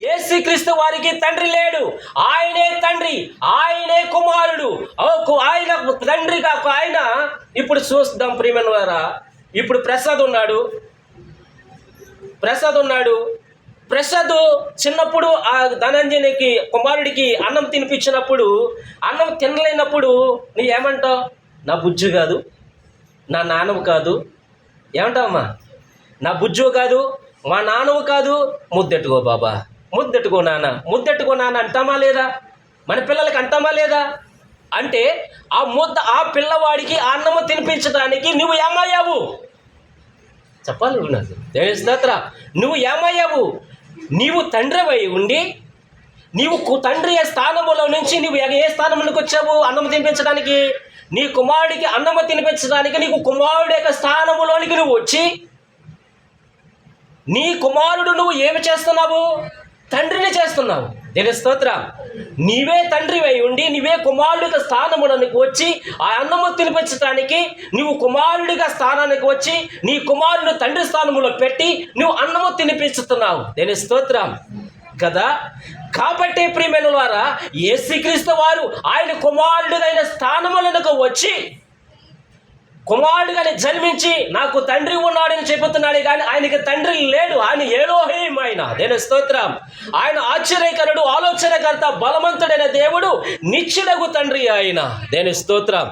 యేసుక్రీస్తు వారికి తండ్రి లేడు, ఆయనే తండ్రి, ఆయనే కుమారుడు. ఆయన తండ్రిగా ఆయన. ఇప్పుడు చూద్దాం ప్రియమైన వారా, ఇప్పుడు ప్రసాద్ ఉన్నాడు. ప్రసాద్ చిన్నప్పుడు ఆ ధనంజయకి కుమారుడికి అన్నం తినిపించినప్పుడు, అన్నం తినలేనప్పుడు నీ ఏమంటావు? నా బుజ్జు కాదు, నా నాన్నవు కాదు. ఏమంటావమ్మా? నా బుజ్జు కాదు, మా నాన్నవు కాదు, ముద్దెట్టుకో బాబా, ముద్దెట్టుకో నాన్న అంటామా లేదా? మన పిల్లలకి అంటామా లేదా? అంటే ఆ పిల్లవాడికి అన్నము తినిపించడానికి నువ్వు ఏమయ్యావు? చెప్పాలి నాకు తెలుస్తా. నువ్వు ఏమయ్యావు? నీవు తండ్రివై ఉండి నీవు తండ్రి స్థానములో నుంచి నువ్వు ఏ స్థానంలోకి వచ్చావు? అన్నం తినిపించడానికి. నీ కుమారుడికి అన్నము తినిపించడానికి నీకు కుమారుడి యొక్క స్థానములోనికి నువ్వు వచ్చి నీ కుమారుడు నువ్వు ఏమి చేస్తున్నావు? తండ్రిని చేస్తున్నావు. దేని స్తోత్రం. నీవే తండ్రివై ఉండి నీవే కుమారుడిగా స్థానములోనికి వచ్చి ఆ అన్నము తినిపించడానికి నువ్వు కుమారుడిగా స్థానానికి వచ్చి నీ కుమారుడు తండ్రి స్థానంలో పెట్టి నువ్వు అన్నము తినిపిస్తున్నావు. దేని స్తోత్రం కదా. కాబట్టి ప్రియమైన వారా, యేసుక్రీస్తు వారు ఆయన కుమారుడిదైన స్థానములకు వచ్చి కుమారుడుగానే జన్మించి నాకు తండ్రి ఉన్నాడని చెబుతున్నాడు, కానీ ఆయనకి తండ్రి లేడు. ఆయన ఎలోహీం. ఆయన దేని స్తోత్రం. ఆయన ఆశ్చర్యకరుడు, ఆలోచనకర్త, బలవంతుడైన దేవుడు, నిత్యుడగు తండ్రి ఆయన. దేని స్తోత్రం.